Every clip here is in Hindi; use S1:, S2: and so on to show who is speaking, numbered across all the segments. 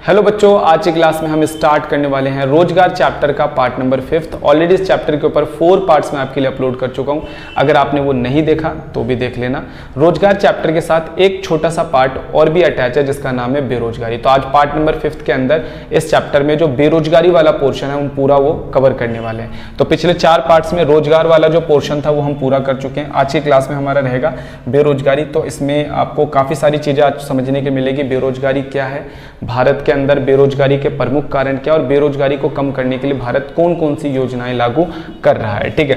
S1: हेलो बच्चों, आज की क्लास में हम स्टार्ट करने वाले हैं रोजगार चैप्टर का पार्ट नंबर 5। ऑलरेडी इस चैप्टर के ऊपर 4 पार्ट्स में आपके लिए अपलोड कर चुका हूं। अगर आपने वो नहीं देखा तो भी देख लेना। रोजगार चैप्टर के साथ एक छोटा सा पार्ट और भी अटैच है जिसका नाम है बेरोजगारी। तो आज पार्ट नंबर 5 के अंदर इस चैप्टर में जो बेरोजगारी वाला पोर्शन है हम पूरा वो कवर करने वाले हैं। तो पिछले 4 पार्ट्स में रोजगार वाला जो पोर्शन था वो हम पूरा कर चुके हैं। आज की क्लास में हमारा रहेगा बेरोजगारी। तो इसमें आपको काफी सारी चीजें आज समझने की मिलेगी। बेरोजगारी क्या है, भारत के अंदर बेरोजगारी के प्रमुख कारण क्या, और बेरोजगारी को कम करने के लिए भारत कौन कौन सी योजनाएं लागू कर रहा है। ठीक है,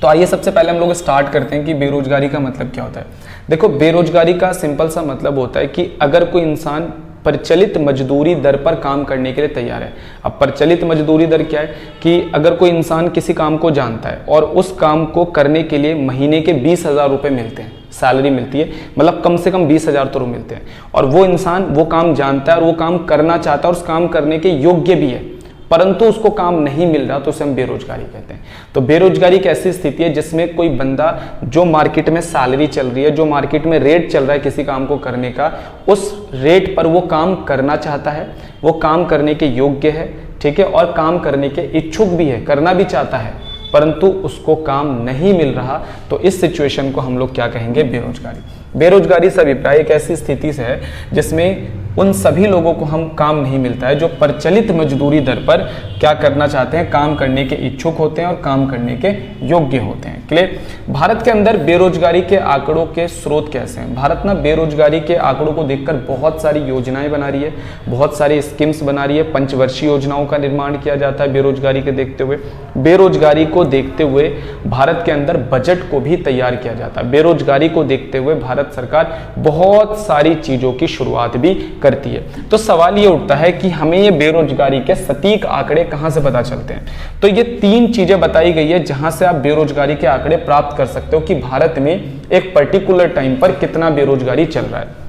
S1: तो आइए सबसे पहले हम लोग स्टार्ट करते हैं कि बेरोजगारी का मतलब क्या होता है। देखो, बेरोजगारी का सिंपल सा मतलब होता है कि अगर कोई इंसान प्रचलित मजदूरी दर पर काम करने के लिए तैयार है। अब प्रचलित मजदूरी दर क्या है कि अगर कोई इंसान किसी काम को जानता है और उस काम को करने के लिए महीने के 20,000 रुपए मिलते हैं, सैलरी मिलती है, मतलब कम से कम 20,000 तो मिलते हैं, और वो इंसान वो काम जानता है और वो काम करना चाहता है और उस काम करने के योग्य भी है, परंतु उसको काम नहीं मिल रहा, तो उसे हम बेरोजगारी कहते हैं। तो बेरोजगारी एक ऐसी स्थिति है जिसमें कोई बंदा जो मार्केट में सैलरी चल रही है, जो मार्केट में रेट चल रहा है किसी काम को करने का, उस रेट पर वो काम करना चाहता है, वो काम करने के योग्य है, ठीक है, और काम करने के इच्छुक भी है, करना भी चाहता है, परंतु उसको काम नहीं मिल रहा। तो इस सिचुएशन को हम लोग क्या कहेंगे, बेरोजगारी। बेरोजगारी से अभिप्राय एक ऐसी स्थिति से है जिसमें उन सभी लोगों को हम काम नहीं मिलता है जो प्रचलित मजदूरी दर पर क्या करना चाहते हैं, काम करने के इच्छुक होते हैं और काम करने के योग्य होते हैं। क्लियर। भारत के अंदर बेरोजगारी के आंकड़ों के स्रोत कैसे हैं। भारत ना बेरोजगारी के आंकड़ों को देखकर बहुत सारी योजनाएं बना रही है, बहुत सारी स्कीम्स बना रही है। पंचवर्षीय योजनाओं का निर्माण किया जाता है बेरोजगारी के देखते हुए। बेरोजगारी को देखते हुए भारत के अंदर बजट को भी तैयार किया जाता है। बेरोजगारी को देखते हुए भारत सरकार बहुत सारी चीजों की शुरुआत भी करती है। तो सवाल ये उठता है कि हमें ये बेरोजगारी के सटीक आंकड़े कहां से पता चलते हैं। तो ये 3 चीजें बताई गई है जहां से आप बेरोजगारी के आंकड़े प्राप्त कर सकते हो कि भारत में एक पर्टिकुलर टाइम पर कितना बेरोजगारी चल रहा है।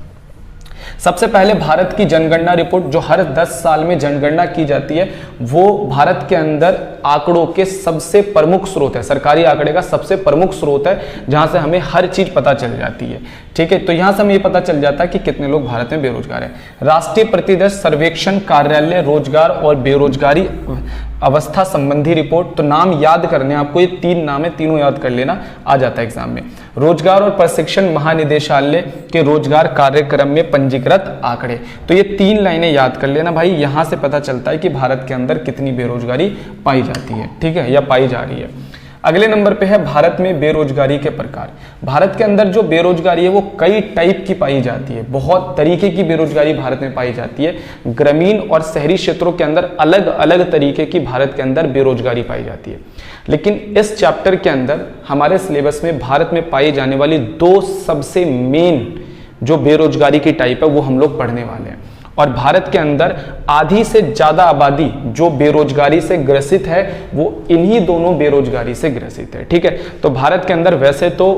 S1: सबसे पहले भारत की जनगणना रिपोर्ट, जो हर 10 साल में जनगणना की जाती है, वो भारत के अंदर आंकड़ों के सबसे प्रमुख स्रोत है, सरकारी आंकड़े का सबसे प्रमुख स्रोत है, जहां से हमें हर चीज पता चल जाती है। ठीक है, तो यहां से हमें ये पता चल जाता है कि कितने लोग भारत में बेरोजगार हैं। राष्ट्रीय प्रतिदर्श सर्वेक्षण कार्यालय रोजगार और बेरोजगारी अवस्था संबंधी रिपोर्ट, तो नाम याद करने आपको, ये 3 नाम है, तीनों याद कर लेना, आ जाता है एग्जाम में। रोजगार और प्रशिक्षण महानिदेशालय के रोजगार कार्यक्रम में पंजीकृत आंकड़े, तो ये 3 लाइनें याद कर लेना भाई। यहां से पता चलता है कि भारत के अंदर कितनी बेरोजगारी पाई जाती है, ठीक है, या पाई जा रही है। अगले नंबर पे है भारत में बेरोजगारी के प्रकार। भारत के अंदर जो बेरोजगारी है वो कई टाइप की पाई जाती है, बहुत तरीके की बेरोजगारी भारत में पाई जाती है। ग्रामीण और शहरी क्षेत्रों के अंदर अलग अलग तरीके की भारत के अंदर बेरोजगारी पाई जाती है। लेकिन इस चैप्टर के अंदर हमारे सिलेबस में भारत में पाई जाने वाली 2 सबसे मेन जो बेरोजगारी की टाइप है वो हम लोग पढ़ने वाले हैं। और भारत के अंदर आधी से ज्यादा आबादी जो बेरोजगारी से ग्रसित है वो इन्हीं दोनों बेरोजगारी से ग्रसित है। ठीक है, तो भारत के अंदर वैसे तो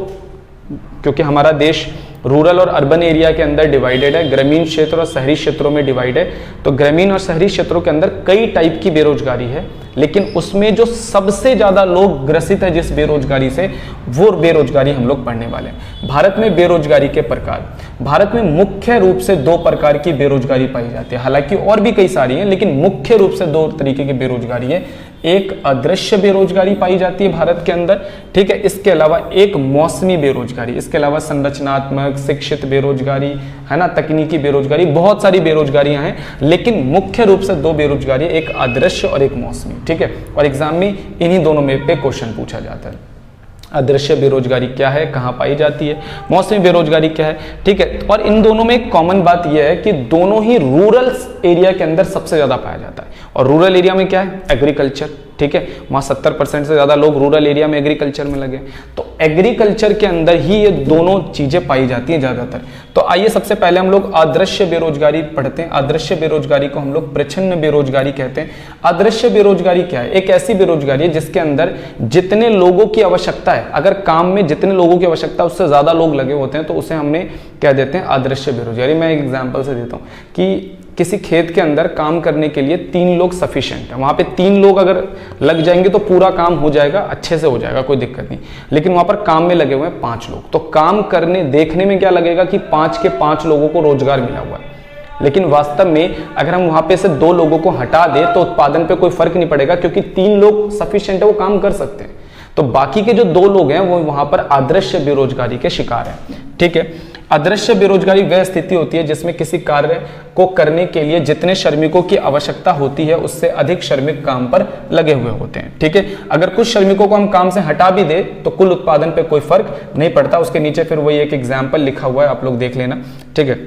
S1: क्योंकि हमारा देश रूरल और अर्बन एरिया के अंदर डिवाइडेड है, ग्रामीण क्षेत्र और शहरी क्षेत्रों में डिवाइड है, तो ग्रामीण और शहरी क्षेत्रों के अंदर कई टाइप की बेरोजगारी है, लेकिन उसमें जो सबसे ज्यादा लोग ग्रसित है जिस बेरोजगारी से, वो बेरोजगारी हम लोग पढ़ने वाले हैं। भारत में बेरोजगारी के प्रकार, भारत में मुख्य रूप से 2 प्रकार की बेरोजगारी पाई जाती है, हालांकि और भी कई सारी हैं, लेकिन मुख्य रूप से 2 तरीके की बेरोजगारी है। एक अदृश्य बेरोजगारी पाई जाती है भारत के अंदर, ठीक है, इसके अलावा एक मौसमी बेरोजगारी, इसके अलावा संरचनात्मक, शिक्षित बेरोजगारी है ना, तकनीकी बेरोजगारी, बहुत सारी बेरोजगारियां हैं, लेकिन मुख्य रूप से 2 बेरोजगारी, एक अदृश्य और एक मौसमी। ठीक है, और एग्जाम में इन्हीं दोनों में पे क्वेश्चन पूछा जाता है। अदृश्य बेरोजगारी क्या है, कहां पाई जाती है, मौसमी बेरोजगारी क्या है, ठीक है। और इन दोनों में एक कॉमन बात यह है कि दोनों ही रूरल एरिया के अंदर सबसे ज्यादा पाया जाता है। और रूरल एरिया में क्या है, एग्रीकल्चर, ठीक है, वहां 70% से ज्यादा लोग रूरल एरिया में एग्रीकल्चर में लगे, तो एग्रीकल्चर के अंदर ही ये दोनों चीजें पाई जाती हैं ज्यादातर। तो आइए सबसे पहले हम लोग अदृश्य बेरोजगारी पढ़ते हैं। अदृश्य बेरोजगारी को हम लोग प्रच्छन्न बेरोजगारी कहते हैं। अदृश्य बेरोजगारी क्या है, एक ऐसी बेरोजगारी है जिसके अंदर जितने लोगों की आवश्यकता है, अगर काम में जितने लोगों की आवश्यकता है उससे ज्यादा लोग लगे होते हैं, तो उसे हमने क्या देते हैं, अदृश्य बेरोजगारी। मैं एक एग्जाम्पल से देता हूँ कि किसी खेत के अंदर काम करने के लिए 3 लोग सफिशिएंट है, वहां पे 3 लोग अगर लग जाएंगे तो पूरा काम हो जाएगा, अच्छे से हो जाएगा, कोई दिक्कत नहीं। लेकिन वहां पर काम में लगे हुए हैं 5 लोग, तो काम करने देखने में क्या लगेगा कि 5 के 5 लोगों को रोजगार मिला हुआ है, लेकिन वास्तव में अगर हम वहां पे से 2 लोगों को हटा दें तो उत्पादन पे कोई फर्क नहीं पड़ेगा, क्योंकि 3 लोग सफिशिएंट है, वो काम कर सकते हैं। तो बाकी के जो 2 लोग हैं वो वहां पर अदृश्य बेरोजगारी के शिकार हैं। ठीक है, अदृश्य बेरोजगारी वह स्थिति होती है जिसमें किसी कार्य को करने के लिए जितने श्रमिकों की आवश्यकता होती है उससे अधिक श्रमिक काम पर लगे हुए होते हैं। ठीक है, अगर कुछ श्रमिकों को हम काम से हटा भी दे तो कुल उत्पादन पे कोई फर्क नहीं पड़ता। उसके नीचे फिर वही एक एग्जाम्पल लिखा हुआ है, आप लोग देख लेना। ठीक है,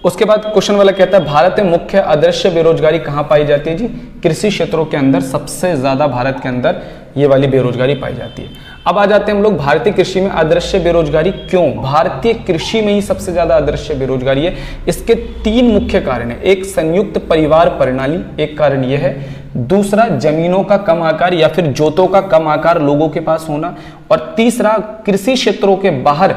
S1: उसके बाद क्वेश्चन वाला कहता है भारत में मुख्य अदृश्य बेरोजगारी कहां पाई जाती है जी? कृषि क्षेत्रों के अंदर सबसे ज्यादा भारत के अंदर ये वाली बेरोजगारी पाई जाती है। अब आ जाते हैं हम लोग भारतीय कृषि में अदृश्य बेरोजगारी क्यों? भारतीय कृषि में ही सबसे ज्यादा अदृश्य बेरोजगारी है। इसके 3 मुख्य कारण है। एक, संयुक्त परिवार प्रणाली, एक कारण यह है। दूसरा, जमीनों का कम आकार या फिर जोतों का कम आकार लोगों के पास होना। और तीसरा, कृषि क्षेत्रों के बाहर,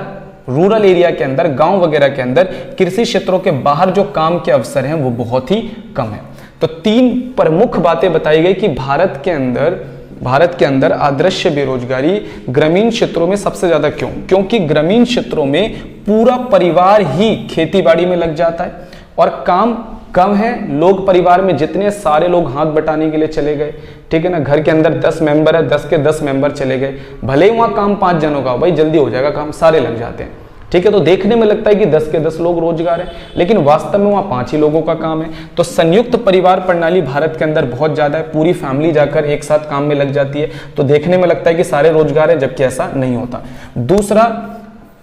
S1: रूरल एरिया के अंदर, गांव वगैरह के अंदर कृषि क्षेत्रों के बाहर जो काम के अवसर हैं वो बहुत ही कम है। तो 3 प्रमुख बातें बताई गई कि भारत के अंदर अदृश्य बेरोजगारी ग्रामीण क्षेत्रों में सबसे ज्यादा क्यों? क्योंकि ग्रामीण क्षेत्रों में पूरा परिवार ही खेतीबाड़ी में लग जाता है और काम कम है। लोग परिवार में जितने सारे लोग हाथ बटाने के लिए चले गए, ठीक है ना, घर के अंदर 10 मेंबर है, 10 के 10 मेंबर चले गए, भले ही वहां काम 5 जनों का हो, भाई जल्दी हो जाएगा काम, सारे लग जाते हैं। ठीक है, तो देखने में लगता है कि 10 के 10 लोग रोजगार है, लेकिन वास्तव में वहां 5 ही लोगों का काम है। तो संयुक्त परिवार प्रणाली भारत के अंदर बहुत ज्यादा है, पूरी फैमिली जाकर एक साथ काम में लग जाती है, तो देखने में लगता है कि सारे रोजगार है, जबकि ऐसा नहीं होता। दूसरा,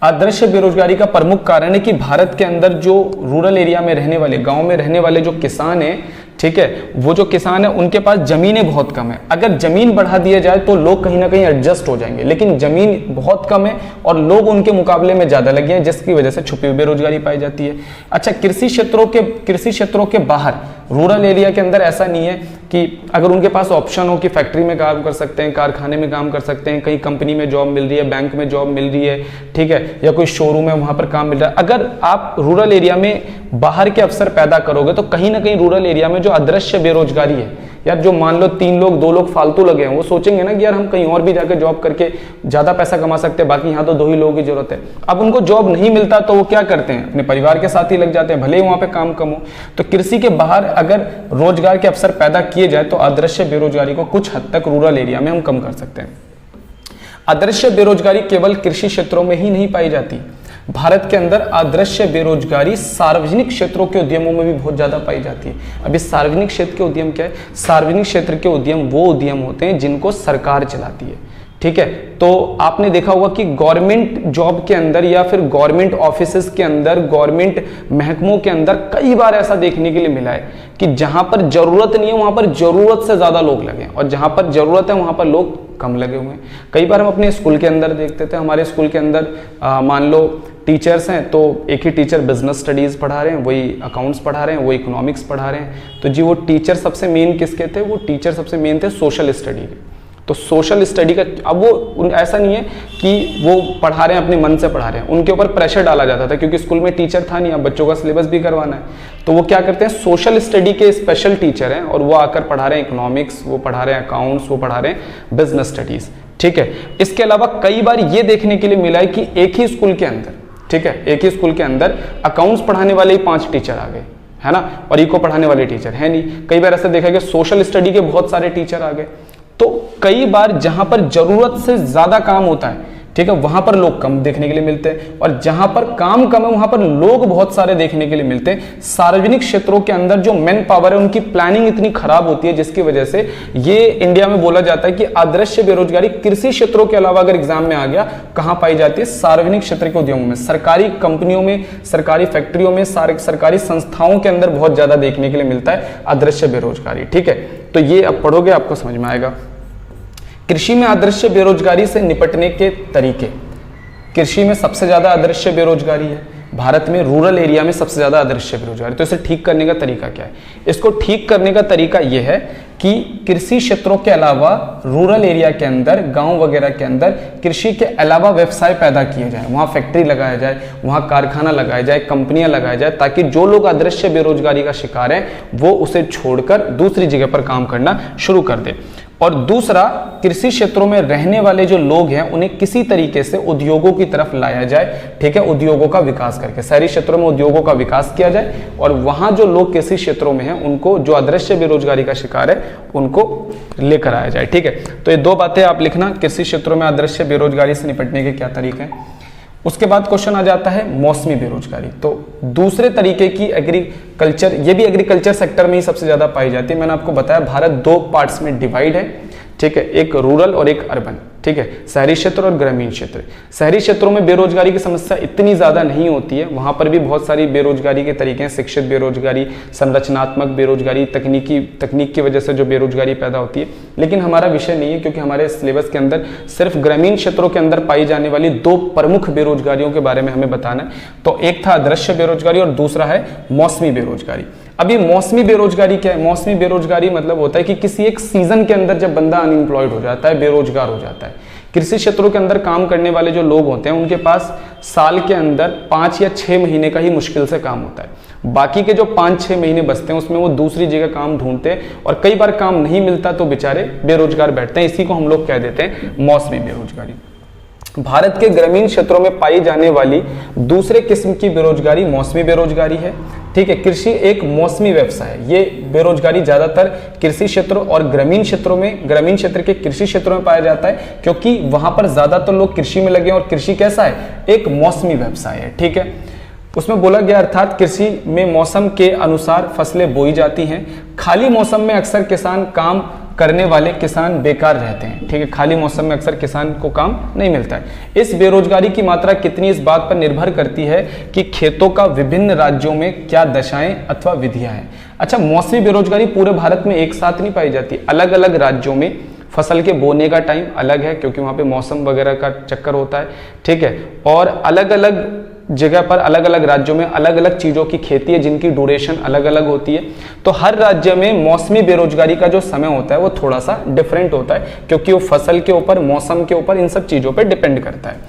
S1: अदृश्य बेरोजगारी का प्रमुख कारण है कि भारत के अंदर जो रूरल एरिया में रहने वाले, गांव में रहने वाले जो किसान हैं, ठीक है, वो जो किसान है उनके पास जमीनें बहुत कम है। अगर जमीन बढ़ा दिया जाए तो लोग कहीं ना कहीं एडजस्ट हो जाएंगे, लेकिन जमीन बहुत कम है और लोग उनके मुकाबले में ज्यादा लगे हैं, जिसकी वजह से छुपी हुई बेरोजगारी पाई जाती है। अच्छा, कृषि क्षेत्रों के बाहर, रूरल एरिया के अंदर ऐसा नहीं है कि अगर उनके पास ऑप्शन हो कि फैक्ट्री में काम कर सकते हैं, कारखाने में काम कर सकते हैं, कहीं कंपनी में जॉब मिल रही है, बैंक में जॉब मिल रही है, ठीक है, या कोई शोरूम है वहां पर काम मिल रहा है। अगर आप रूरल एरिया में बाहर के अवसर पैदा करोगे तो कहीं ना कहीं रूरल एरिया में जो अदृश्य बेरोजगारी है, यार जो मान लो 3 लोग 2 लोग फालतू लगे हैं, वो सोचेंगे ना कि यार हम कहीं और भी जाकर जॉब करके ज्यादा पैसा कमा सकते हैं, बाकी यहाँ तो 2 ही लोगों की जरूरत है। अब उनको जॉब नहीं मिलता तो वो क्या करते हैं, अपने परिवार के साथ ही लग जाते हैं, भले ही वहां पे काम कम हो। तो कृषि के बाहर अगर रोजगार के अवसर पैदा किए जाए तो अदृश्य बेरोजगारी को कुछ हद तक रूरल एरिया में हम कम कर सकते हैं। अदृश्य बेरोजगारी केवल कृषि क्षेत्रों में ही नहीं पाई जाती, भारत के अंदर अदृश्य बेरोजगारी सार्वजनिक क्षेत्रों के उद्यमों में भी बहुत ज्यादा पाई जाती है। अभी सार्वजनिक क्षेत्र के उद्यम क्या है? सार्वजनिक क्षेत्र के उद्यम वो उद्यम होते हैं जिनको सरकार चलाती है। ठीक है, तो आपने देखा होगा कि गवर्नमेंट जॉब के अंदर या फिर गवर्नमेंट ऑफिसेज के अंदर, गवर्नमेंट महकमों के अंदर कई बार ऐसा देखने के लिए मिला है कि जहां पर जरूरत नहीं है वहां पर जरूरत से ज्यादा लोग लगे और जहां पर जरूरत है वहां पर लोग कम लगे हुए हैं। कई बार हम अपने स्कूल के अंदर देखते थे, हमारे स्कूल के अंदर मान लो टीचर्स हैं तो एक ही टीचर बिजनेस स्टडीज पढ़ा रहे हैं, वही अकाउंट्स पढ़ा रहे हैं, वही इकोनॉमिक्स पढ़ा रहे हैं। तो जी वो टीचर सबसे मेन किसके थे? वो टीचर सबसे मेन थे सोशल स्टडी के। तो सोशल स्टडी का अब वो ऐसा नहीं है कि वो पढ़ा रहे हैं अपने मन से पढ़ा रहे हैं, उनके ऊपर प्रेशर डाला जाता था क्योंकि स्कूल में टीचर था नहीं, अब बच्चों का सिलेबस भी करवाना है। तो वो क्या करते हैं, सोशल स्टडी के स्पेशल टीचर हैं और वो आकर पढ़ा रहे हैं इकोनॉमिक्स, वो पढ़ा रहे हैं अकाउंट्स, वो पढ़ा रहे हैं बिजनेस स्टडीज। ठीक है, इसके अलावा कई बार ये देखने के लिए मिला है कि एक ही स्कूल के अंदर, ठीक है, एक ही स्कूल के अंदर अकाउंट्स पढ़ाने वाले ही 5 टीचर आ गए, है ना, और इको पढ़ाने वाले टीचर है नहीं। कई बार ऐसा देखा गया सोशल स्टडी के बहुत सारे टीचर आ गए। तो कई बार जहां पर जरूरत से ज्यादा काम होता है, ठीक है, वहां पर लोग कम देखने के लिए मिलते हैं और जहां पर काम कम है वहां पर लोग बहुत सारे देखने के लिए मिलते हैं। सार्वजनिक क्षेत्रों के अंदर जो मैन पावर है उनकी प्लानिंग इतनी खराब होती है जिसकी वजह से ये इंडिया में बोला जाता है कि अदृश्य बेरोजगारी कृषि क्षेत्रों के अलावा अगर एग्जाम में आ गया कहां पाई जाती है? सार्वजनिक क्षेत्र के उद्योगों में, सरकारी कंपनियों में, सरकारी फैक्ट्रियों में, सरकारी संस्थाओं के अंदर बहुत ज्यादा देखने के लिए मिलता है अदृश्य बेरोजगारी। ठीक है, तो ये अब पढ़ोगे आपको समझ में आएगा। कृषि में अदृश्य बेरोजगारी से निपटने के तरीके। कृषि में सबसे ज्यादा अदृश्य बेरोजगारी है भारत में, रूरल एरिया में सबसे ज्यादा अदृश्य बेरोजगारी। तो इसे ठीक करने का तरीका क्या है? इसको ठीक करने का तरीका यह है कि कृषि क्षेत्रों के अलावा रूरल एरिया के अंदर, गांव वगैरह के अंदर कृषि के अलावा व्यवसाय पैदा किए जाए, वहां फैक्ट्री लगाया जाए, वहां कारखाना लगाया जाए, कंपनियां लगाया जाए, ताकि जो लोग अदृश्य बेरोजगारी का शिकार हैं वो उसे छोड़कर दूसरी जगह पर काम करना शुरू कर दे। और दूसरा, कृषि क्षेत्रों में रहने वाले जो लोग हैं उन्हें किसी तरीके से उद्योगों की तरफ लाया जाए, ठीक है, उद्योगों का विकास करके शहरी क्षेत्रों में उद्योगों का विकास किया जाए और वहां जो लोग कृषि क्षेत्रों में हैं उनको, जो अदृश्य बेरोजगारी का शिकार है, उनको लेकर आया जाए, ठीक है। तो ये दो बातें आप लिखना, कृषि क्षेत्रों में अदृश्य बेरोजगारी से निपटने के क्या तरीके हैं। उसके बाद क्वेश्चन आ जाता है मौसमी बेरोजगारी। तो दूसरे तरीके की एग्रीकल्चर, ये भी एग्रीकल्चर सेक्टर में ही सबसे ज्यादा पाई जाती है। मैंने आपको बताया भारत दो पार्ट्स में डिवाइड है, ठीक है, एक रूरल और एक अर्बन, ठीक है, शहरी क्षेत्र और ग्रामीण क्षेत्र। शहरी क्षेत्रों में बेरोजगारी की समस्या इतनी ज्यादा नहीं होती है, वहां पर भी बहुत सारी बेरोजगारी के तरीके हैं, शिक्षित बेरोजगारी, संरचनात्मक बेरोजगारी, तकनीक की वजह से जो बेरोजगारी पैदा होती है, लेकिन हमारा विषय नहीं है क्योंकि हमारे सिलेबस के अंदर सिर्फ ग्रामीण क्षेत्रों के अंदर पाई जाने वाली दो प्रमुख बेरोजगारियों के बारे में हमें बताना है। तो एक था अदृश्य बेरोजगारी और दूसरा है मौसमी बेरोजगारी। अभी मौसमी बेरोजगारी क्या है? मौसमी बेरोजगारी मतलब होता है कि किसी एक सीजन के अंदर जब बंदा अनएम्प्लॉयड हो जाता है, बेरोजगार हो जाता है। कृषि क्षेत्रों के अंदर काम करने वाले जो लोग होते हैं उनके पास साल के अंदर 5 या 6 महीने का ही मुश्किल से काम होता है। बाकी के जो 5-6 महीने बचते हैं उसमें वो दूसरी जगह काम ढूंढते हैं और कई बार काम नहीं मिलता तो बेचारे बेरोजगार बैठते हैं। इसी को हम लोग कह देते हैं मौसमी बेरोजगारी। भारत के ग्रामीण क्षेत्रों में पाई जाने वाली दूसरे किस्म की बेरोजगारी मौसमी बेरोजगारी है, ठीक है। कृषि एक मौसमी व्यवसाय है। ये बेरोजगारी ज्यादातर कृषि क्षेत्र और ग्रामीण क्षेत्रों में, ग्रामीण क्षेत्र के कृषि क्षेत्रों में पाया जाता है क्योंकि वहां पर ज्यादातर लोग कृषि में लगे और कृषि कैसा है? एक मौसमी व्यवसाय है, ठीक है। उसमें बोला गया अर्थात कृषि में मौसम के अनुसार फसलें बोई जाती हैं। खाली मौसम में अक्सर किसान काम करने वाले किसान बेकार रहते हैं, ठीक है। खाली मौसम में अक्सर किसान को काम नहीं मिलता है। इस बेरोजगारी की मात्रा कितनी इस बात पर निर्भर करती है कि खेतों का विभिन्न राज्यों में क्या दशाएं अथवा विधियां हैं। अच्छा, मौसमी बेरोजगारी पूरे भारत में एक साथ नहीं पाई जाती, अलग अलग राज्यों में फसल के बोने का टाइम अलग है क्योंकि वहां पे मौसम वगैरह का चक्कर होता है, ठीक है। और अलग अलग जगह पर, अलग अलग राज्यों में अलग अलग चीजों की खेती है जिनकी ड्यूरेशन अलग अलग होती है। तो हर राज्य में मौसमी बेरोजगारी का जो समय होता है वो थोड़ा सा डिफरेंट होता है क्योंकि वो फसल के ऊपर, मौसम के ऊपर, इन सब चीजों पर डिपेंड करता है।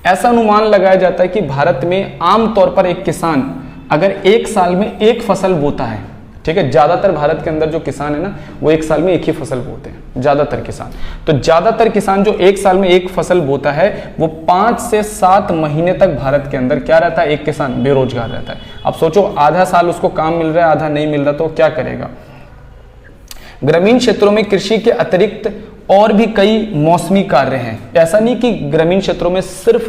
S1: ऐसा अनुमान लगाया जाता है कि भारत में आमतौर पर एक किसान अगर एक साल में एक फसल बोता है, ठीक है, ज्यादातर भारत के अंदर जो किसान है ना वो एक साल में एक ही फसल बोते हैं, ज्यादातर किसान। तो ज्यादातर किसान जो एक साल में एक फसल बोता है वो 5 से 7 महीने तक भारत के अंदर क्या रहता है? एक किसान बेरोजगार रहता है। अब सोचो, आधा साल उसको काम मिल रहा है, आधा नहीं मिल रहा, तो क्या करेगा? ग्रामीण क्षेत्रों में कृषि के अतिरिक्त और भी कई मौसमी कार्य हैं। ऐसा नहीं कि ग्रामीण क्षेत्रों में सिर्फ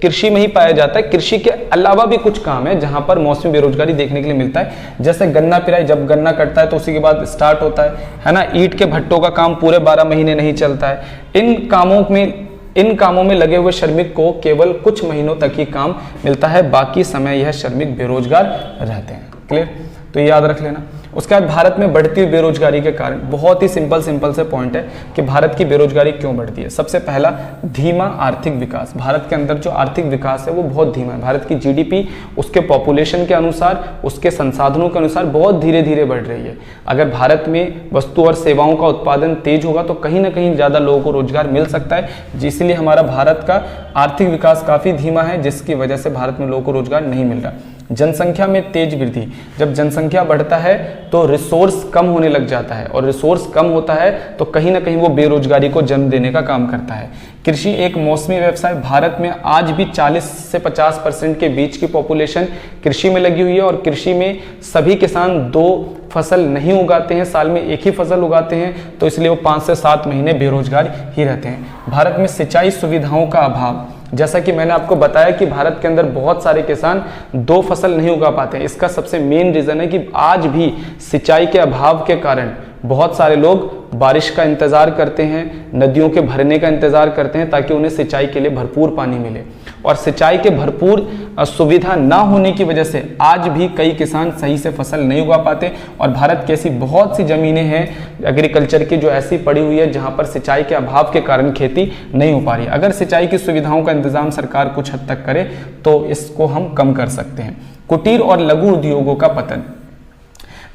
S1: कृषि में ही पाया जाता है, कृषि के अलावा भी कुछ काम है जहां पर मौसमी बेरोजगारी देखने के लिए मिलता है। जैसे गन्ना पिराई, जब गन्ना कटता है तो उसी के बाद स्टार्ट होता है ना। ईंट के भट्टों का काम पूरे 12 महीने नहीं चलता है। इन कामों में लगे हुए श्रमिक को केवल कुछ महीनों तक ही काम मिलता है, बाकी समय यह श्रमिक बेरोजगार रहते हैं। क्लियर? तो ये याद रख लेना। उसके बाद भारत में बढ़ती हुई बेरोजगारी के कारण, बहुत ही सिंपल से पॉइंट है कि भारत की बेरोजगारी क्यों बढ़ती है। सबसे पहला, धीमा आर्थिक विकास। भारत के अंदर जो आर्थिक विकास है वो बहुत धीमा है। भारत की जीडीपी उसके पॉपुलेशन के अनुसार, उसके संसाधनों के अनुसार बहुत धीरे धीरे बढ़ रही है। अगर भारत में वस्तु और सेवाओं का उत्पादन तेज होगा तो कहीं ना कहीं ज्यादा लोगों को रोजगार मिल सकता है, जिसलिए हमारा भारत का आर्थिक विकास काफी धीमा है, जिसकी वजह से भारत में लोगों को रोजगार नहीं मिल रहा। जनसंख्या में तेज वृद्धि। जब जनसंख्या बढ़ता है तो रिसोर्स कम होने लग जाता है और रिसोर्स कम होता है तो कहीं ना कहीं वो बेरोजगारी को जन्म देने का काम करता है। कृषि एक मौसमी व्यवसाय। भारत में आज भी 40 से 50% के बीच की पॉपुलेशन कृषि में लगी हुई है और कृषि में सभी किसान 2 फसल नहीं उगाते हैं, साल में एक ही फसल उगाते हैं, तो इसलिए वो 5 से 7 महीने बेरोजगार ही रहते हैं। भारत में सिंचाई सुविधाओं का अभाव। जैसा कि मैंने आपको बताया कि भारत के अंदर बहुत सारे किसान 2 फसल नहीं उगा पाते हैं। इसका सबसे मेन रीजन है कि आज भी सिंचाई के अभाव के कारण बहुत सारे लोग बारिश का इंतजार करते हैं, नदियों के भरने का इंतजार करते हैं ताकि उन्हें सिंचाई के लिए भरपूर पानी मिले। और सिंचाई के भरपूर सुविधा ना होने की वजह से आज भी कई किसान सही से फसल नहीं उगा पाते। और भारत की ऐसी बहुत सी जमीनें हैं एग्रीकल्चर की जो ऐसी पड़ी हुई है जहां पर सिंचाई के अभाव के कारण खेती नहीं हो पा रही। अगर सिंचाई की सुविधाओं का इंतजाम सरकार कुछ हद तक करे तो इसको हम कम कर सकते हैं। कुटीर और लघु उद्योगों का पतन।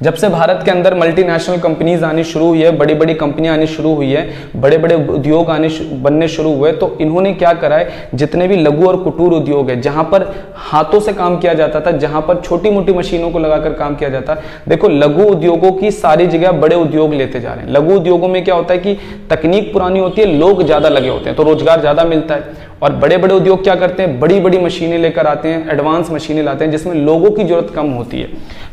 S1: जब से भारत के अंदर मल्टीनेशनल कंपनीज आनी शुरू हुई है, बड़ी बड़ी कंपनियां आनी शुरू हुई है, बड़े बड़े उद्योग बनने शुरू हुए, तो इन्होंने क्या करा है, जितने भी लघु और कुटीर उद्योग है, जहां पर हाथों से काम किया जाता था, जहां पर छोटी मोटी मशीनों को लगाकर काम किया जाता, देखो लघु उद्योगों की सारी जगह बड़े उद्योग लेते जा रहे हैं। लघु उद्योगों में क्या होता है कि तकनीक पुरानी होती है, लोग ज्यादा लगे होते हैं, तो रोजगार ज्यादा मिलता है। और बड़े बड़े उद्योग क्या करते हैं, बड़ी बड़ी मशीनें लेकर आते हैं, एडवांस मशीनें लाते हैं, जिसमें लोगों की जरूरत कम होती है।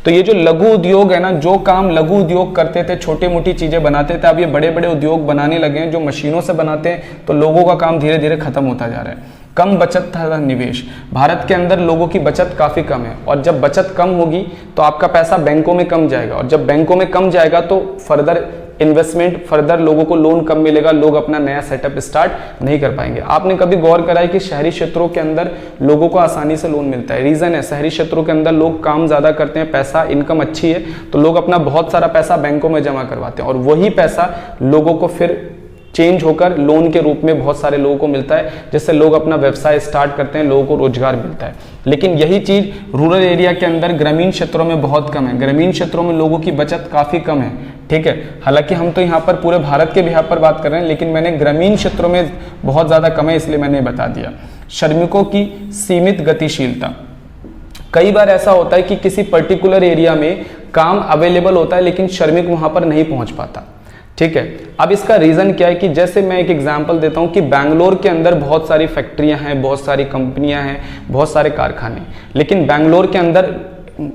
S1: तो ये जो लघु उद्योग है ना, जो काम लघु उद्योग करते थे, छोटी मोटी चीजें बनाते थे, अब ये बड़े बड़े उद्योग बनाने लगे हैं जो मशीनों से बनाते हैं, तो लोगों का काम धीरे धीरे खत्म होता जा रहा है। कम बचत था निवेश, भारत के अंदर लोगों की बचत काफी कम है, और जब बचत कम होगी तो आपका पैसा बैंकों में कम जाएगा, और जब बैंकों में कम जाएगा तो फर्दर इन्वेस्टमेंट, फर्दर लोगों को लोन कम मिलेगा, लोग अपना नया सेटअप स्टार्ट नहीं कर पाएंगे। आपने कभी गौर करा है कि शहरी क्षेत्रों के अंदर लोगों को आसानी से लोन मिलता है? रीजन है, शहरी क्षेत्रों के अंदर लोग काम ज्यादा करते हैं, पैसा इनकम अच्छी है, तो लोग अपना बहुत सारा पैसा बैंकों में जमा करवाते हैं, और वही पैसा लोगों को फिर चेंज होकर लोन के रूप में बहुत सारे लोगों को मिलता है, जिससे लोग अपना व्यवसाय स्टार्ट करते हैं, लोगों को रोजगार मिलता है। लेकिन यही चीज रूरल एरिया के अंदर, ग्रामीण क्षेत्रों में बहुत कम है। ग्रामीण क्षेत्रों में लोगों की बचत काफी कम है, ठीक है। हालांकि हम तो यहाँ पर पूरे भारत के बिहार पर बात कर रहे हैं, लेकिन मैंने ग्रामीण क्षेत्रों में बहुत ज्यादा कम है, इसलिए मैंने बता दिया। श्रमिकों की सीमित गतिशीलता, कई बार ऐसा होता है कि किसी पर्टिकुलर एरिया में काम अवेलेबल होता है, लेकिन श्रमिक वहां पर नहीं पहुंच पाता, ठीक है। अब इसका रीजन क्या है कि जैसे मैं एक एग्जांपल देता हूं कि बैंगलोर के अंदर बहुत सारी फैक्ट्रियां हैं, बहुत सारी कंपनियां हैं, बहुत सारे कारखाने, लेकिन बैंगलोर के अंदर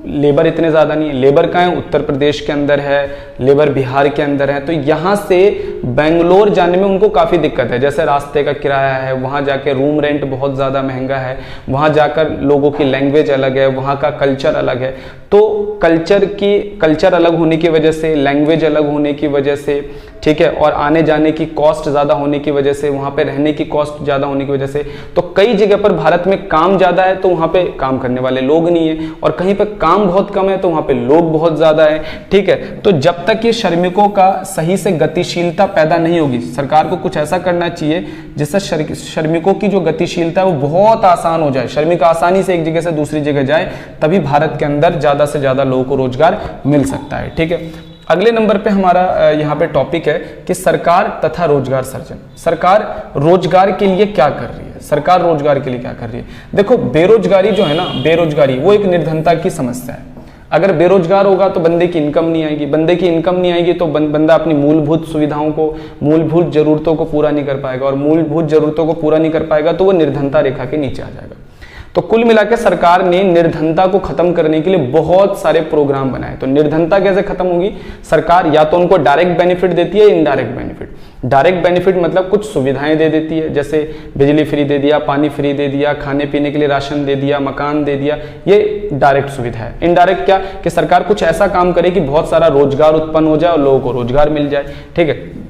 S1: लेबर इतने ज़्यादा नहीं है। लेबर कहाँ है? उत्तर प्रदेश के अंदर है, लेबर बिहार के अंदर है, तो यहाँ से बेंगलोर जाने में उनको काफ़ी दिक्कत है। जैसे रास्ते का किराया है, वहाँ जाके रूम रेंट बहुत ज़्यादा महंगा है, वहाँ जाकर लोगों की लैंग्वेज अलग है, वहाँ का कल्चर अलग है, तो कल्चर अलग होने की वजह से, लैंग्वेज अलग होने की वजह से, ठीक है, और आने जाने की कॉस्ट ज़्यादा होने की वजह से, वहाँ पे रहने की कॉस्ट ज़्यादा होने की वजह से, तो कई जगह पर भारत में काम ज़्यादा है तो वहाँ पे काम करने वाले लोग नहीं है, और कहीं पे काम बहुत कम है तो वहाँ पे लोग बहुत ज़्यादा है, ठीक है। तो जब तक ये श्रमिकों का सही से गतिशीलता पैदा नहीं होगी, सरकार को कुछ ऐसा करना चाहिए जिससे श्रमिकों की जो गतिशीलता है वो बहुत आसान हो जाए, श्रमिक आसानी से एक जगह से दूसरी जगह जाए, तभी भारत के अंदर ज़्यादा से ज़्यादा लोगों को रोजगार मिल सकता है, ठीक है। अगले नंबर पे हमारा यहाँ पे टॉपिक है कि सरकार तथा रोजगार सृजन। सरकार रोजगार के लिए क्या कर रही है? सरकार रोजगार के लिए क्या कर रही है? देखो, बेरोजगारी जो है ना, बेरोजगारी वो एक निर्धनता की समस्या है। अगर बेरोजगार होगा तो बंदे की इनकम नहीं आएगी, बंदे की इनकम नहीं आएगी तो बंदा अपनी मूलभूत सुविधाओं को, मूलभूत जरूरतों को पूरा नहीं कर पाएगा, और मूलभूत जरूरतों को पूरा नहीं कर पाएगा तो वो निर्धनता रेखा के नीचे आ जाएगा। तो कुल मिलाकर सरकार ने निर्धनता को खत्म करने के लिए बहुत सारे प्रोग्राम बनाए। तो निर्धनता कैसे खत्म होगी? सरकार या तो उनको डायरेक्ट बेनिफिट देती है, इनडायरेक्ट बेनिफिट। डायरेक्ट बेनिफिट मतलब कुछ सुविधाएं दे देती है, जैसे बिजली फ्री दे दिया, पानी फ्री दे दिया, खाने पीने के लिए राशन दे दिया, मकान दे दिया, ये डायरेक्ट सुविधा है। इनडायरेक्ट क्या कि सरकार कुछ ऐसा काम करे कि बहुत सारा रोजगार उत्पन्न हो जाए और लोगों को रोजगार मिल जाए, ठीक है।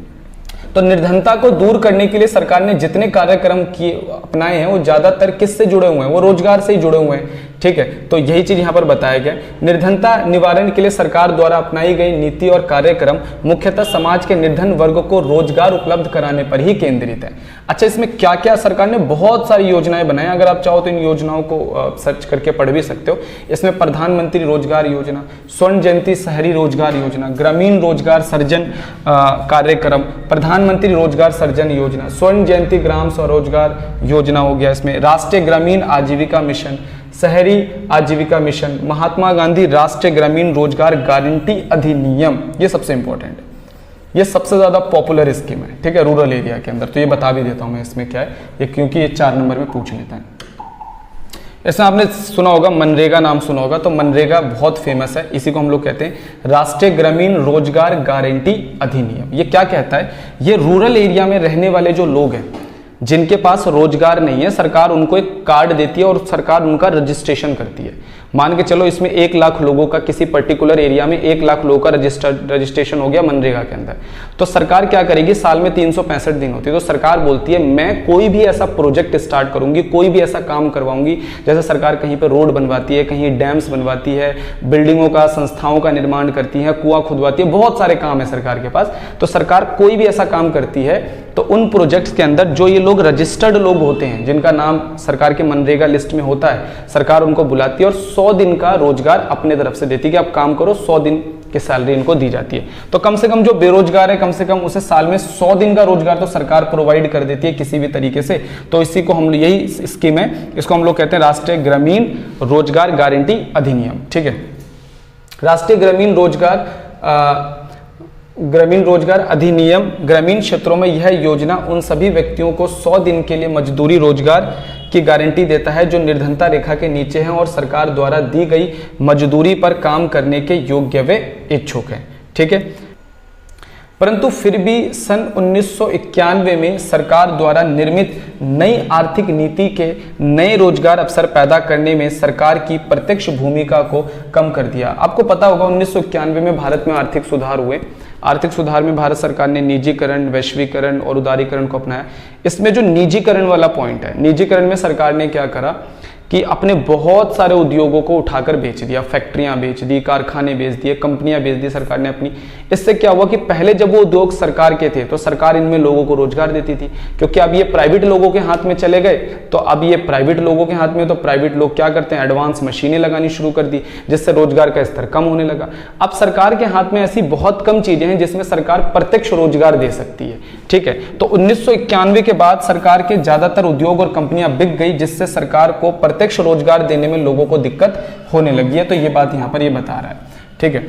S1: तो निर्धनता को दूर करने के लिए सरकार ने जितने कार्यक्रम किए अपनाए हैं वो ज्यादातर किससे जुड़े हुए हैं? वो रोजगार से ही जुड़े हुए हैं, ठीक है। तो यही चीज यहाँ पर बताया गया। निर्धनता निवारण के लिए सरकार द्वारा अपनाई गई नीति और कार्यक्रम मुख्यतः समाज के निर्धन वर्ग को रोजगार उपलब्ध कराने पर ही केंद्रित है। अच्छा, इसमें क्या क्या सरकार ने बहुत सारी योजनाएं बनाई, अगर आप चाहो तो इन योजनाओं को सर्च करके पढ़ भी सकते हो। इसमें प्रधानमंत्री रोजगार योजना, स्वर्ण जयंती शहरी रोजगार योजना, ग्रामीण रोजगार सृजन कार्यक्रम, प्रधानमंत्री रोजगार सृजन योजना, स्वर्ण जयंती ग्राम स्वरोजगार योजना हो गया, इसमें राष्ट्रीय ग्रामीण आजीविका मिशन, शहरी आजीविका मिशन, महात्मा गांधी राष्ट्रीय ग्रामीण रोजगार गारंटी अधिनियम, ये सबसे इंपॉर्टेंट है, ये सबसे ज्यादा पॉपुलर स्कीम है, ठीक है, रूरल एरिया के अंदर। तो ये बता भी देता हूं मैं इसमें क्या है ये, क्योंकि ये 4 नंबर में पूछ लेता है। इसमें आपने सुना होगा, मनरेगा नाम सुना होगा, तो मनरेगा बहुत फेमस है, इसी को हम लोग कहते हैं राष्ट्रीय ग्रामीण रोजगार गारंटी अधिनियम। ये क्या कहता है? ये रूरल एरिया में रहने वाले जो लोग हैं जिनके पास रोजगार नहीं है, सरकार उनको एक कार्ड देती है और सरकार उनका रजिस्ट्रेशन करती है। मान के चलो इसमें 1 लाख लोगों का, किसी पर्टिकुलर एरिया में 1 लाख लोगों का रजिस्ट्रेशन हो गया मनरेगा के अंदर, तो सरकार क्या करेगी? साल में 365 दिन होती है, तो सरकार बोलती है मैं कोई भी ऐसा प्रोजेक्ट स्टार्ट करूंगी, कोई भी ऐसा काम करवाऊंगी, जैसे सरकार कहीं पर रोड बनवाती है, कहीं डैम्स बनवाती है, बिल्डिंगों का, संस्थाओं का निर्माण करती है, कुआं खुदवाती है, बहुत सारे काम है सरकार के पास। तो सरकार कोई भी ऐसा काम करती है तो उन प्रोजेक्ट्स के अंदर जो ये लोग रजिस्टर्ड लोग होते हैं, जिनका नाम सरकार के मनरेगा लिस्ट में होता है, सरकार उनको बुलाती है और 100 दिन का रोजगार अपने तरफ से देती है कि आप काम करो, 100 दिन की सैलरी इनको दी जाती है। तो कम से कम जो बेरोजगार है, कम से कम उसे साल में 100 दिन का रोजगार तो सरकार प्रोवाइड कर देती है किसी भी तरीके से। तो इसी को हम, यही स्कीम है, इसको हम लोग कहते हैं राष्ट्रीय ग्रामीण रोजगार गारंटी अधिनियम। ठीक है, राष्ट्रीय ग्रामीण रोजगार अधिनियम ग्रामीण क्षेत्रों में यह योजना उन सभी व्यक्तियों को 100 दिन के लिए मजदूरी रोजगार की गारंटी देता है जो निर्धनता रेखा के नीचे हैं और सरकार द्वारा दी गई मजदूरी पर काम करने के योग्य व इच्छुक हैं। ठीक है, परंतु फिर भी सन 1991 में सरकार द्वारा निर्मित नई आर्थिक नीति के नए रोजगार अवसर पैदा करने में सरकार की प्रत्यक्ष भूमिका को कम कर दिया। आपको पता होगा 1991 में भारत में आर्थिक सुधार हुए। आर्थिक सुधार में भारत सरकार ने निजीकरण, वैश्वीकरण और उदारीकरण को अपनाया। इसमें जो निजीकरण वाला पॉइंट है, निजीकरण में सरकार ने क्या करा कि अपने बहुत सारे उद्योगों को उठाकर बेच दिया, फैक्ट्रियां बेच दी, कारखाने बेच दिए, कंपनियां बेच दी सरकार ने अपनी। इससे क्या हुआ कि पहले जब वो उद्योग सरकार के थे तो सरकार इनमें लोगों को रोजगार देती थी, क्योंकि अब ये प्राइवेट लोगों के हाथ में चले गए। तो अब ये प्राइवेट लोगों के हाथ में, तो प्राइवेट लोग क्या करते हैं, एडवांस मशीनें लगानी शुरू कर दी, जिससे रोजगार का स्तर कम होने लगा। अब सरकार के हाथ में ऐसी बहुत कम चीजें हैं जिसमें सरकार प्रत्यक्ष रोजगार दे सकती है। ठीक है, तो 1991 के बाद सरकार के ज्यादातर उद्योग और कंपनियां बिक गई, जिससे सरकार को प्रत्यक्ष रोजगार देने में लोगों को दिक्कत होने लगी है। तो ये बात यहां पर ये बता रहा है। ठीक है,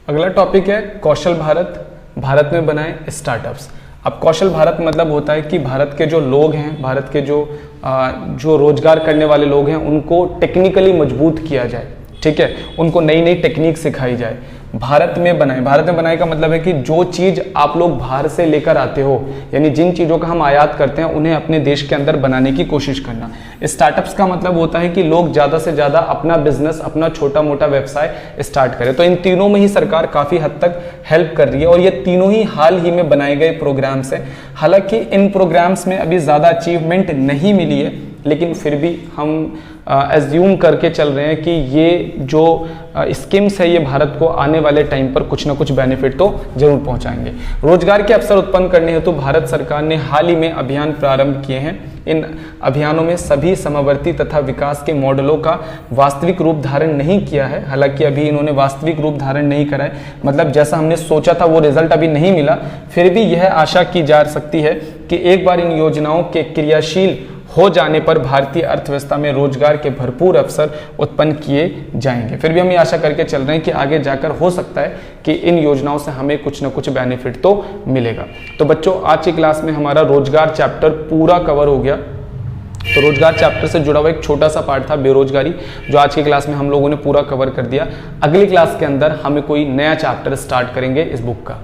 S1: अगला टॉपिक है कौशल भारत, भारत में बनाए स्टार्टअप्स। अब कौशल भारत मतलब होता है कि भारत के जो लोग हैं, भारत के जो रोजगार करने वाले लोग हैं, उनको टेक्निकली मजबूत किया जाए। ठीक है, उनको नई नई टेक्निक सिखाई जाए। भारत में बनाए, भारत में बनाए का मतलब है कि जो चीज आप लोग बाहर से लेकर आते हो, यानी जिन चीजों का हम आयात करते हैं, उन्हें अपने देश के अंदर बनाने की कोशिश करना। स्टार्टअप्स का मतलब होता है कि लोग ज्यादा से ज्यादा अपना बिजनेस, अपना छोटा मोटा व्यवसाय स्टार्ट करें। तो इन तीनों में ही सरकार काफी हद तक हेल्प कर रही है और ये तीनों ही हाल ही में बनाए गए प्रोग्राम्स हैं। हालांकि इन प्रोग्राम्स में अभी ज्यादा अचीवमेंट नहीं मिली है, लेकिन फिर भी हम एज्यूम करके चल रहे हैं कि ये जो स्कीम्स है ये भारत को आने वाले टाइम पर कुछ ना कुछ बेनिफिट तो जरूर पहुंचाएंगे। रोजगार के अवसर उत्पन्न करने हेतु भारत सरकार ने हाल ही में अभियान प्रारंभ किए हैं। इन अभियानों में सभी समवर्ती तथा विकास के मॉडलों का वास्तविक रूप धारण नहीं किया है। हालांकि अभी इन्होंने वास्तविक रूप धारण नहीं करा है, मतलब जैसा हमने सोचा था वो रिजल्ट अभी नहीं मिला। फिर भी यह आशा की जा सकती है कि एक बार इन योजनाओं के क्रियाशील हो जाने पर भारतीय अर्थव्यवस्था में रोजगार के भरपूर अवसर उत्पन्न किए जाएंगे। फिर भी हम ये आशा करके चल रहे हैं कि आगे जाकर हो सकता है कि इन योजनाओं से हमें कुछ ना कुछ बेनिफिट तो मिलेगा। तो बच्चों, आज की क्लास में हमारा रोजगार चैप्टर पूरा कवर हो गया। तो रोजगार चैप्टर से जुड़ा हुआ एक छोटा सा पार्ट था बेरोजगारी, जो आज की क्लास में हम लोगों ने पूरा कवर कर दिया। अगली क्लास के अंदर हमें कोई नया चैप्टर स्टार्ट करेंगे इस बुक का।